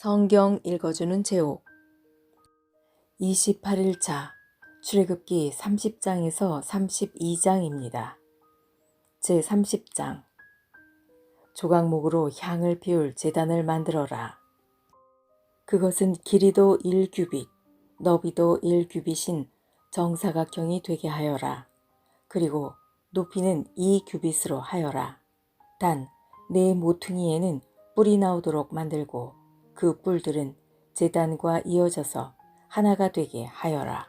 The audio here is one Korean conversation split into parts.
성경 읽어주는 제옥 28일차 출애굽기 30장에서 32장입니다. 제30장 조각목으로 향을 피울 제단을 만들어라. 그것은 길이도 1규빗, 너비도 1규빗인 정사각형이 되게 하여라. 그리고 높이는 2규빗으로 하여라. 단 네 모퉁이에는 뿔이 나오도록 만들고 그 뿔들은 제단과 이어져서 하나가 되게 하여라.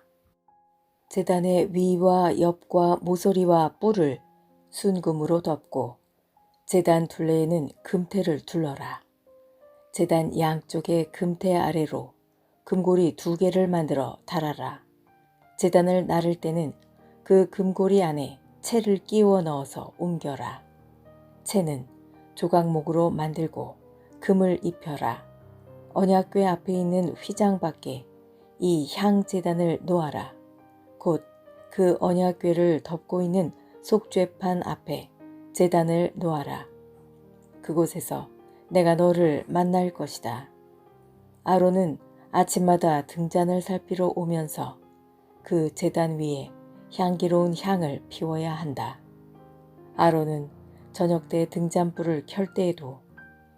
제단의 위와 옆과 모서리와 뿔을 순금으로 덮고 제단 둘레에는 금테를 둘러라. 제단 양쪽에 금테 아래로 금고리 2개를 만들어 달아라. 제단을 나를 때는 그 금고리 안에 채를 끼워 넣어서 옮겨라. 채는 조각목으로 만들고 금을 입혀라. 언약궤 앞에 있는 휘장 밖에 이 향제단을 놓아라. 곧 그 언약궤를 덮고 있는 속죄판 앞에 제단을 놓아라. 그곳에서 내가 너를 만날 것이다. 아론은 아침마다 등잔을 살피러 오면서 그 제단 위에 향기로운 향을 피워야 한다. 아론은 저녁 때 등잔불을 켤 때에도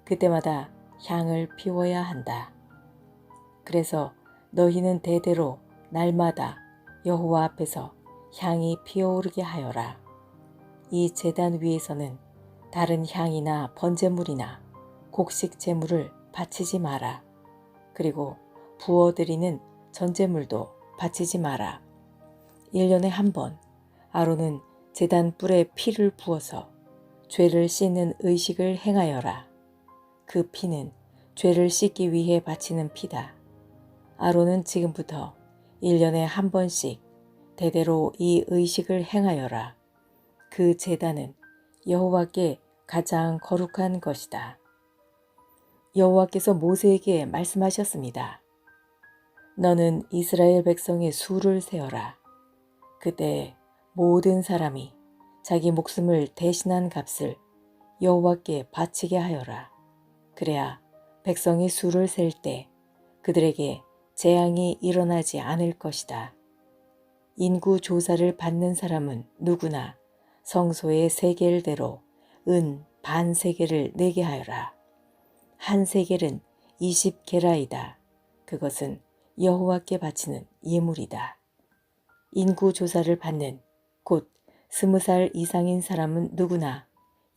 그때마다 향을 피워야 한다. 그래서 너희는 대대로 날마다 여호와 앞에서 향이 피어오르게 하여라. 이 제단 위에서는 다른 향이나 번제물이나 곡식 제물을 바치지 마라. 그리고 부어드리는 전제물도 바치지 마라. 1년에 한 번 아론은 제단 뿔에 피를 부어서 죄를 씻는 의식을 행하여라. 그 피는 죄를 씻기 위해 바치는 피다. 아론은 지금부터 1년에 한 번씩 대대로 이 의식을 행하여라. 그 제단은 여호와께 가장 거룩한 것이다. 여호와께서 모세에게 말씀하셨습니다. 너는 이스라엘 백성의 수를 세어라. 그때 모든 사람이 자기 목숨을 대신한 값을 여호와께 바치게 하여라. 그래야 백성이 수를 셀 때 그들에게 재앙이 일어나지 않을 것이다. 인구 조사를 받는 사람은 누구나 성소의 세겔대로 은 반 세겔을 내게 하여라. 한 세겔은 20게라이다. 그것은 여호와께 바치는 예물이다. 인구 조사를 받는 곧 20살 이상인 사람은 누구나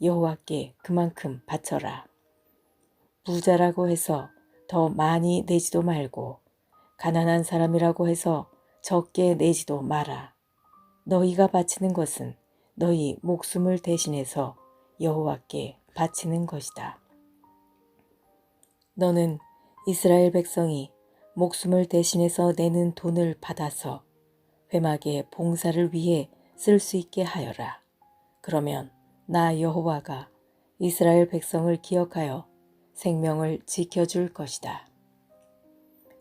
여호와께 그만큼 바쳐라. 부자라고 해서 더 많이 내지도 말고 가난한 사람이라고 해서 적게 내지도 마라. 너희가 바치는 것은 너희 목숨을 대신해서 여호와께 바치는 것이다. 너는 이스라엘 백성이 목숨을 대신해서 내는 돈을 받아서 회막의 봉사를 위해 쓸 수 있게 하여라. 그러면 나 여호와가 이스라엘 백성을 기억하여 생명을 지켜줄 것이다.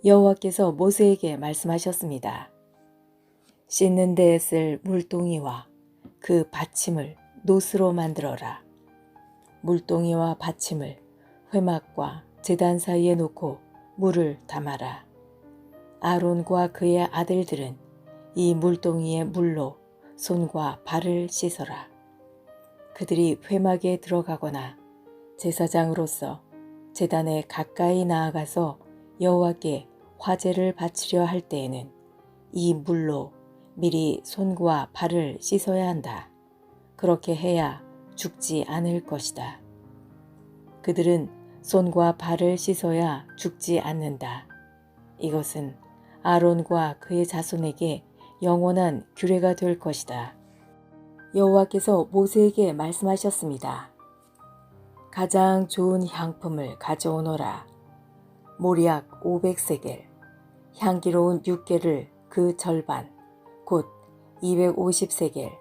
여호와께서 모세에게 말씀하셨습니다. 씻는 데에 쓸 물동이와 그 받침을 노스로 만들어라. 물동이와 받침을 회막과 제단 사이에 놓고 물을 담아라. 아론과 그의 아들들은 이 물동이의 물로 손과 발을 씻어라. 그들이 회막에 들어가거나 제사장으로서 제단에 가까이 나아가서 여호와께 화제를 바치려 할 때에는 이 물로 미리 손과 발을 씻어야 한다. 그렇게 해야 죽지 않을 것이다. 그들은 손과 발을 씻어야 죽지 않는다. 이것은 아론과 그의 자손에게 영원한 규례가 될 것이다. 여호와께서 모세에게 말씀하셨습니다. 가장 좋은 향품을 가져오너라. 모리약 500세겔, 향기로운 육개를 그 절반, 곧 250세겔,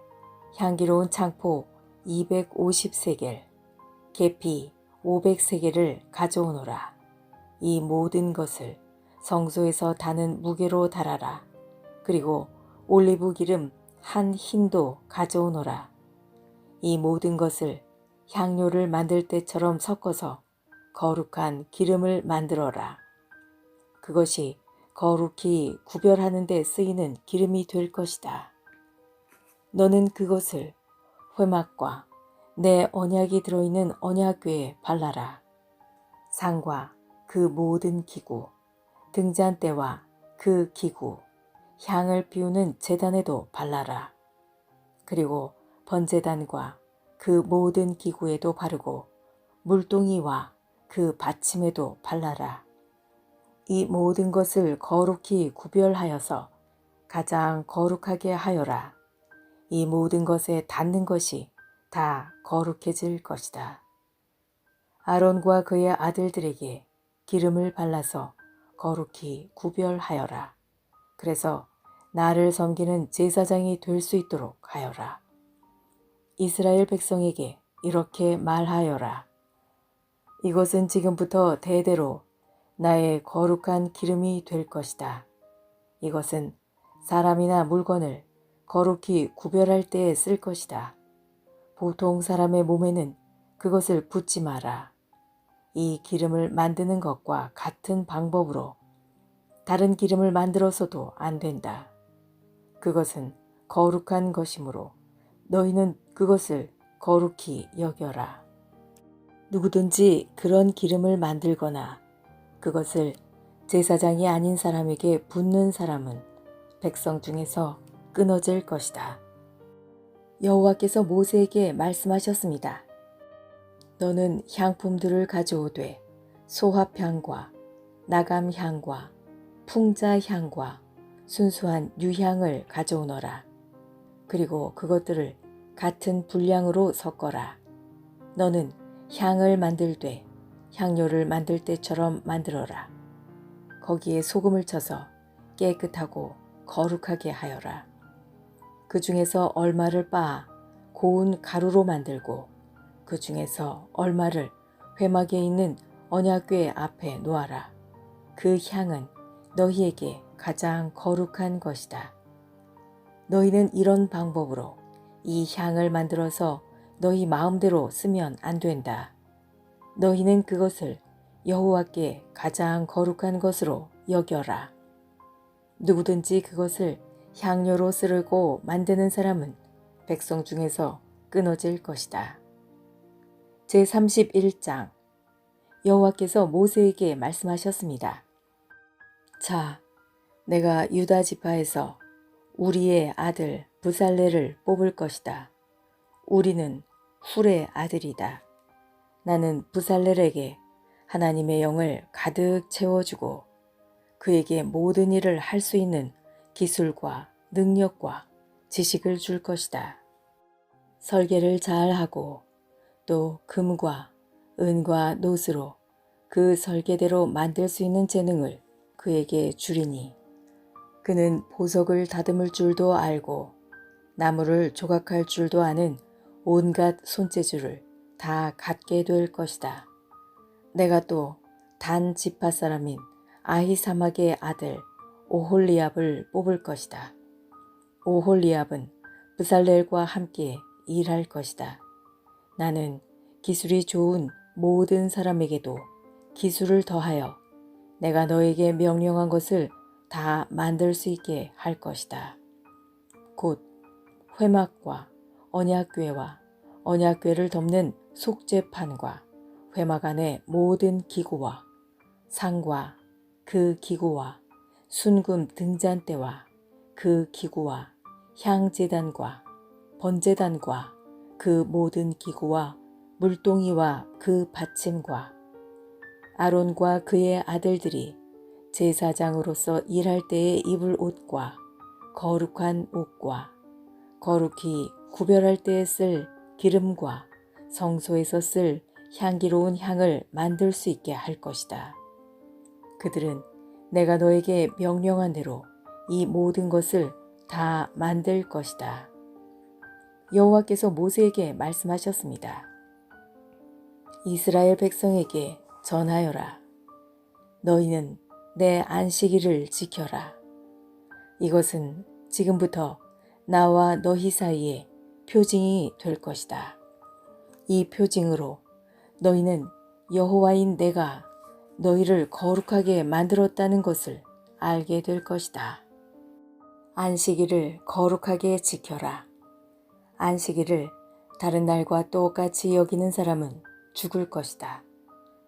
향기로운 창포 250세겔, 계피 500세겔을 가져오너라. 이 모든 것을 성소에서 다는 무게로 달아라. 그리고 올리브 기름 한 흰도 가져오너라. 이 모든 것을 향료를 만들 때처럼 섞어서 거룩한 기름을 만들어라. 그것이 거룩히 구별하는 데 쓰이는 기름이 될 것이다. 너는 그것을 회막과 내 언약이 들어있는 언약궤에 발라라. 상과 그 모든 기구, 등잔대와 그 기구, 향을 피우는 제단에도 발라라. 그리고 번제단과 그 모든 기구에도 바르고 물동이와 그 받침에도 발라라. 이 모든 것을 거룩히 구별하여서 가장 거룩하게 하여라. 이 모든 것에 닿는 것이 다 거룩해질 것이다. 아론과 그의 아들들에게 기름을 발라서 거룩히 구별하여라. 그래서 나를 섬기는 제사장이 될 수 있도록 하여라. 이스라엘 백성에게 이렇게 말하여라. 이것은 지금부터 대대로 나의 거룩한 기름이 될 것이다. 이것은 사람이나 물건을 거룩히 구별할 때에 쓸 것이다. 보통 사람의 몸에는 그것을 붓지 마라. 이 기름을 만드는 것과 같은 방법으로 다른 기름을 만들어서도 안 된다. 그것은 거룩한 것이므로 너희는 그것을 거룩히 여겨라. 누구든지 그런 기름을 만들거나 그것을 제사장이 아닌 사람에게 붓는 사람은 백성 중에서 끊어질 것이다. 여호와께서 모세에게 말씀하셨습니다. 너는 향품들을 가져오되 소합향과 나감향과 풍자향과 순수한 유향을 가져오너라. 그리고 그것들을 같은 분량으로 섞어라. 너는 향을 만들되 향료를 만들 때처럼 만들어라. 거기에 소금을 쳐서 깨끗하고 거룩하게 하여라. 그 중에서 얼마를 빻아 고운 가루로 만들고 그 중에서 얼마를 회막에 있는 언약궤 앞에 놓아라. 그 향은 너희에게 가장 거룩한 것이다. 너희는 이런 방법으로 이 향을 만들어서 너희 마음대로 쓰면 안 된다. 너희는 그것을 여호와께 가장 거룩한 것으로 여겨라. 누구든지 그것을 향료로 쓰려고 만드는 사람은 백성 중에서 끊어질 것이다. 제31장 여호와께서 모세에게 말씀하셨습니다. 자, 내가 유다 지파에서 우리의 아들 부살레를 뽑을 것이다. 우리는 훌의 아들이다. 나는 부살렐에게 하나님의 영을 가득 채워주고 그에게 모든 일을 할 수 있는 기술과 능력과 지식을 줄 것이다. 설계를 잘하고 또 금과 은과 노스로 그 설계대로 만들 수 있는 재능을 그에게 주리니 그는 보석을 다듬을 줄도 알고 나무를 조각할 줄도 아는 온갖 손재주를 다 갖게 될 것이다. 내가 또 단 지파 사람인 아히사막의 아들 오홀리압을 뽑을 것이다. 오홀리압은 부살렐과 함께 일할 것이다. 나는 기술이 좋은 모든 사람에게도 기술을 더하여 내가 너에게 명령한 것을 다 만들 수 있게 할 것이다. 곧 회막과 언약궤와 언약궤를 덮는 속죄판과 회막 안의 모든 기구와 상과 그 기구와 순금 등잔대와 그 기구와 향제단과 번제단과 그 모든 기구와 물동이와 그 받침과 아론과 그의 아들들이 제사장으로서 일할 때에 입을 옷과 거룩한 옷과 거룩히 구별할 때에 쓸 기름과 성소에서 쓸 향기로운 향을 만들 수 있게 할 것이다. 그들은 내가 너에게 명령한 대로 이 모든 것을 다 만들 것이다. 여호와께서 모세에게 말씀하셨습니다. 이스라엘 백성에게 전하여라. 너희는 내 안식일을 지켜라. 이것은 지금부터 나와 너희 사이에 표징이 될 것이다. 이 표징으로 너희는 여호와인 내가 너희를 거룩하게 만들었다는 것을 알게 될 것이다. 안식일을 거룩하게 지켜라. 안식일을 다른 날과 똑같이 여기는 사람은 죽을 것이다.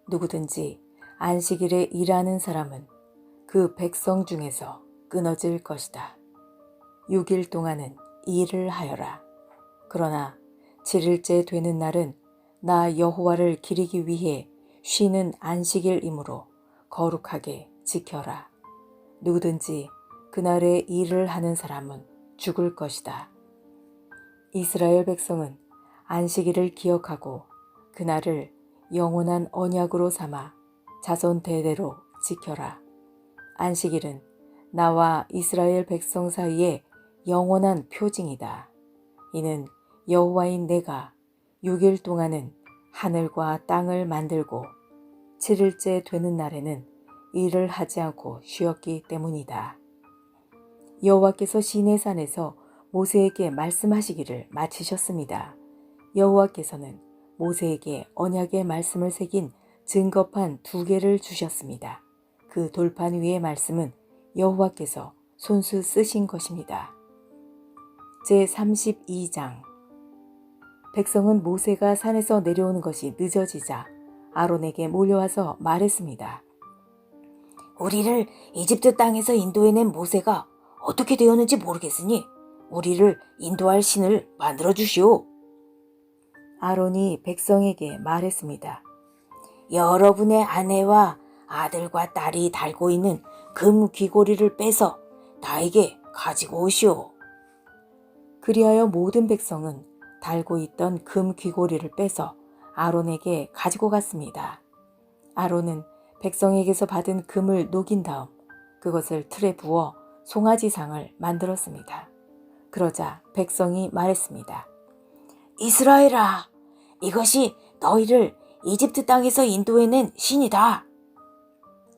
누구든지 안식일에 일하는 사람은 그 백성 중에서 끊어질 것이다. 6일 동안은 일을 하여라. 그러나 7일째 되는 날은 나 여호와를 기리기 위해 쉬는 안식일이므로 거룩하게 지켜라. 누구든지 그날에 일을 하는 사람은 죽을 것이다. 이스라엘 백성은 안식일을 기억하고 그날을 영원한 언약으로 삼아 자손 대대로 지켜라. 안식일은 나와 이스라엘 백성 사이의 영원한 표징이다. 이는 여호와인 내가 6일 동안은 하늘과 땅을 만들고 7일째 되는 날에는 일을 하지 않고 쉬었기 때문이다. 여호와께서 시내산에서 모세에게 말씀하시기를 마치셨습니다. 여호와께서는 모세에게 언약의 말씀을 새긴 증거판 2개를 주셨습니다. 그 돌판 위의 말씀은 여호와께서 손수 쓰신 것입니다. 제32장 백성은 모세가 산에서 내려오는 것이 늦어지자 아론에게 몰려와서 말했습니다. 우리를 이집트 땅에서 인도해낸 모세가 어떻게 되었는지 모르겠으니 우리를 인도할 신을 만들어 주시오. 아론이 백성에게 말했습니다. 여러분의 아내와 아들과 딸이 달고 있는 금 귀고리를 빼서 나에게 가지고 오시오. 그리하여 모든 백성은 달고 있던 금 귀고리를 빼서 아론에게 가지고 갔습니다. 아론은 백성에게서 받은 금을 녹인 다음 그것을 틀에 부어 송아지상을 만들었습니다. 그러자 백성이 말했습니다. 이스라엘아, 이것이 너희를 이집트 땅에서 인도해낸 신이다.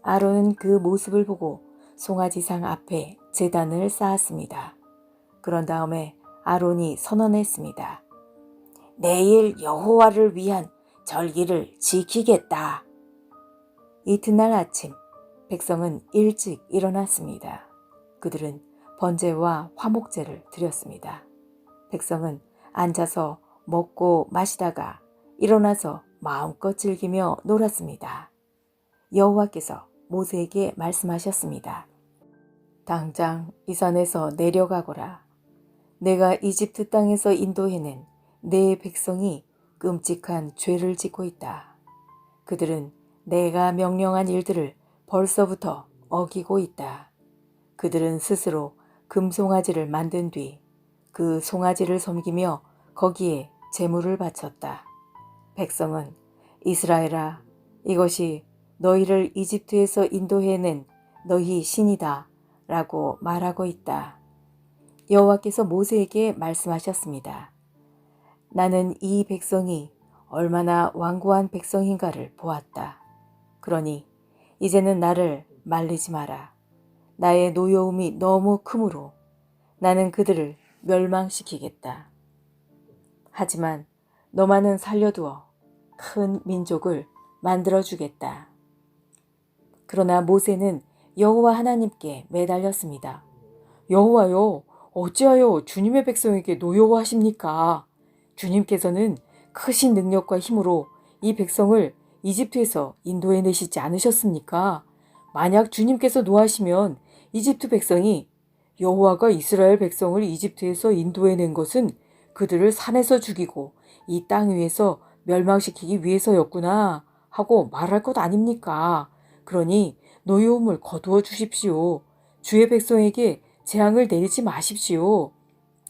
아론은 그 모습을 보고 송아지상 앞에 제단을 쌓았습니다. 그런 다음에 아론이 선언했습니다. 내일 여호와를 위한 절기를 지키겠다. 이튿날 아침 백성은 일찍 일어났습니다. 그들은 번제와 화목제를 드렸습니다. 백성은 앉아서 먹고 마시다가 일어나서 마음껏 즐기며 놀았습니다. 여호와께서 모세에게 말씀하셨습니다. 당장 이 산에서 내려가거라. 내가 이집트 땅에서 인도해낸 내 백성이 끔찍한 죄를 짓고 있다. 그들은 내가 명령한 일들을 벌써부터 어기고 있다. 그들은 스스로 금송아지를 만든 뒤 그 송아지를 섬기며 거기에 제물을 바쳤다. 백성은 이스라엘아, 이것이 너희를 이집트에서 인도해낸 너희 신이다 라고 말하고 있다. 여호와께서 모세에게 말씀하셨습니다. 나는 이 백성이 얼마나 완고한 백성인가를 보았다. 그러니 이제는 나를 말리지 마라. 나의 노여움이 너무 크므로 나는 그들을 멸망시키겠다. 하지만 너만은 살려두어 큰 민족을 만들어주겠다. 그러나 모세는 여호와 하나님께 매달렸습니다. 여호와여, 어찌하여 주님의 백성에게 노여워하십니까? 주님께서는 크신 능력과 힘으로 이 백성을 이집트에서 인도해내시지 않으셨습니까? 만약 주님께서 노하시면 이집트 백성이 여호와가 이스라엘 백성을 이집트에서 인도해낸 것은 그들을 산에서 죽이고 이 땅 위에서 멸망시키기 위해서였구나 하고 말할 것 아닙니까? 그러니 노여움을 거두어 주십시오. 주의 백성에게 재앙을 내리지 마십시오.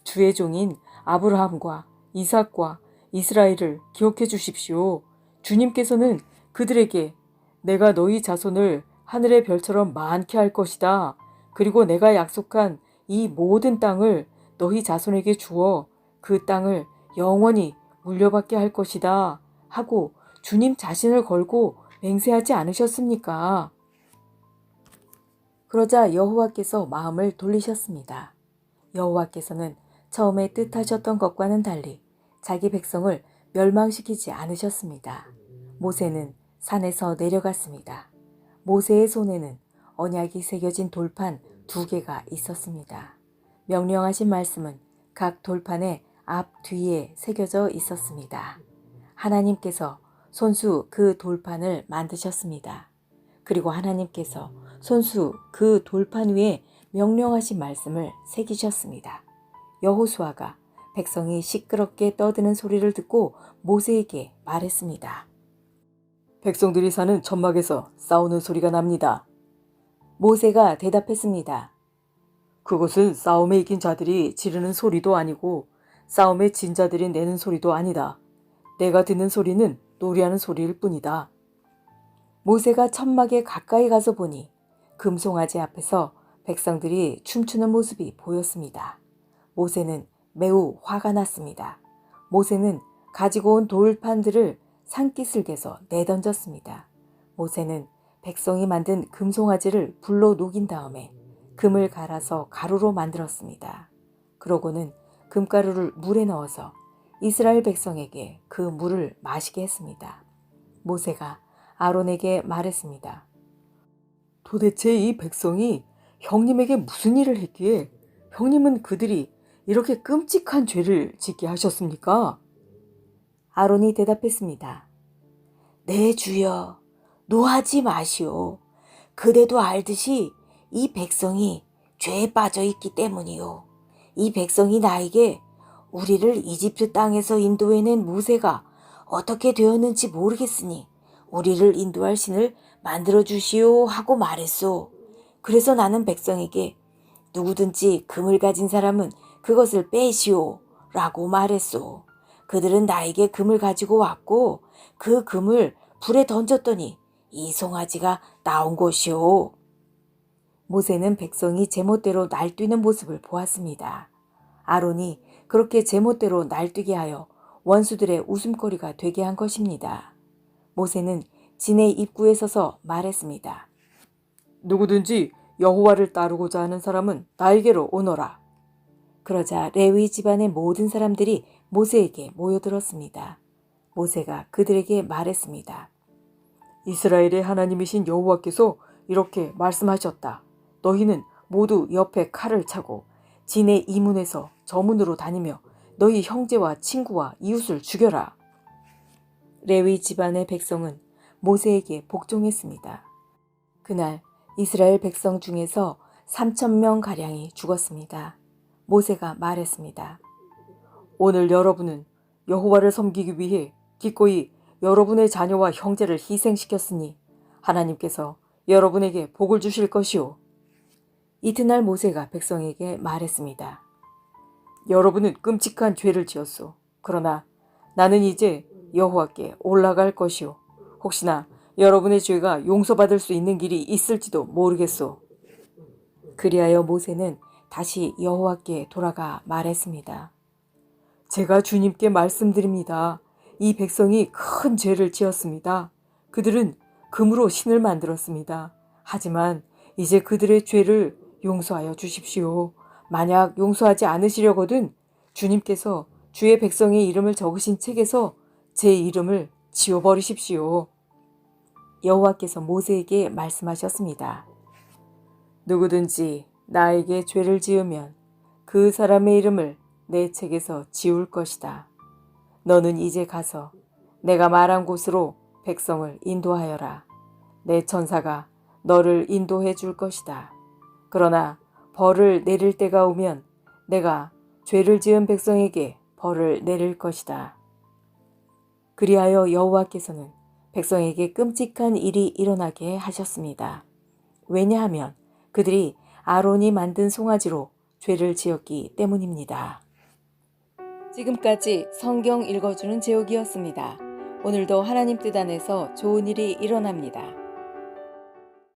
주의 종인 아브라함과 이삭과 이스라엘을 기억해 주십시오. 주님께서는 그들에게 내가 너희 자손을 하늘의 별처럼 많게 할 것이다. 그리고 내가 약속한 이 모든 땅을 너희 자손에게 주어 그 땅을 영원히 물려받게 할 것이다 하고 주님 자신을 걸고 맹세하지 않으셨습니까? 그러자 여호와께서 마음을 돌리셨습니다. 여호와께서는 처음에 뜻하셨던 것과는 달리 자기 백성을 멸망시키지 않으셨습니다. 모세는 산에서 내려갔습니다. 모세의 손에는 언약이 새겨진 돌판 2개가 있었습니다. 명령하신 말씀은 각 돌판의 앞, 뒤에 새겨져 있었습니다. 하나님께서 손수 그 돌판을 만드셨습니다. 그리고 하나님께서 손수 그 돌판 위에 명령하신 말씀을 새기셨습니다. 여호수아가 백성이 시끄럽게 떠드는 소리를 듣고 모세에게 말했습니다. 백성들이 사는 천막에서 싸우는 소리가 납니다. 모세가 대답했습니다. 그것은 싸움에 이긴 자들이 지르는 소리도 아니고 싸움에 진 자들이 내는 소리도 아니다. 내가 듣는 소리는 노래하는 소리일 뿐이다. 모세가 천막에 가까이 가서 보니 금송아지 앞에서 백성들이 춤추는 모습이 보였습니다. 모세는 매우 화가 났습니다. 모세는 가지고 온 돌판들을 산기슭에서 내던졌습니다. 모세는 백성이 만든 금송아지를 불로 녹인 다음에 금을 갈아서 가루로 만들었습니다. 그러고는 금가루를 물에 넣어서 이스라엘 백성에게 그 물을 마시게 했습니다. 모세가 아론에게 말했습니다. 도대체 이 백성이 형님에게 무슨 일을 했기에 형님은 그들이 이렇게 끔찍한 죄를 짓게 하셨습니까? 아론이 대답했습니다. 네 주여, 노하지 마시오. 그대도 알듯이 이 백성이 죄에 빠져 있기 때문이요. 이 백성이 나에게 우리를 이집트 땅에서 인도해낸 모세가 어떻게 되었는지 모르겠으니 우리를 인도할 신을 만들어 주시오 하고 말했소. 그래서 나는 백성에게 누구든지 금을 가진 사람은 그것을 빼시오 라고 말했소. 그들은 나에게 금을 가지고 왔고 그 금을 불에 던졌더니 이 송아지가 나온 것이오. 모세는 백성이 제멋대로 날뛰는 모습을 보았습니다. 아론이 그렇게 제멋대로 날뛰게 하여 원수들의 웃음거리가 되게 한 것입니다. 모세는 진의 입구에 서서 말했습니다. 누구든지 여호와를 따르고자 하는 사람은 나에게로 오너라. 그러자 레위 집안의 모든 사람들이 모세에게 모여들었습니다. 모세가 그들에게 말했습니다. 이스라엘의 하나님이신 여호와께서 이렇게 말씀하셨다. 너희는 모두 옆에 칼을 차고 진의 이문에서 저문으로 다니며 너희 형제와 친구와 이웃을 죽여라. 레위 집안의 백성은 모세에게 복종했습니다. 그날 이스라엘 백성 중에서 3,000명가량이 죽었습니다. 모세가 말했습니다. 오늘 여러분은 여호와를 섬기기 위해 기꺼이 여러분의 자녀와 형제를 희생시켰으니 하나님께서 여러분에게 복을 주실 것이오. 이튿날 모세가 백성에게 말했습니다. 여러분은 끔찍한 죄를 지었소. 그러나 나는 이제 여호와께 올라갈 것이오. 혹시나 여러분의 죄가 용서받을 수 있는 길이 있을지도 모르겠소. 그리하여 모세는 다시 여호와께 돌아가 말했습니다. 제가 주님께 말씀드립니다. 이 백성이 큰 죄를 지었습니다. 그들은 금으로 신을 만들었습니다. 하지만 이제 그들의 죄를 용서하여 주십시오. 만약 용서하지 않으시려거든 주님께서 주의 백성의 이름을 적으신 책에서 제 이름을 지워버리십시오. 여호와께서 모세에게 말씀하셨습니다. 누구든지 나에게 죄를 지으면 그 사람의 이름을 내 책에서 지울 것이다. 너는 이제 가서 내가 말한 곳으로 백성을 인도하여라. 내 천사가 너를 인도해 줄 것이다. 그러나 벌을 내릴 때가 오면 내가 죄를 지은 백성에게 벌을 내릴 것이다. 그리하여 여호와께서는 백성에게 끔찍한 일이 일어나게 하셨습니다. 왜냐하면 그들이 아론이 만든 송아지로 죄를 지었기 때문입니다. 지금까지 성경 읽어주는 제옥이었습니다. 오늘도 하나님 뜻 안에서 좋은 일이 일어납니다.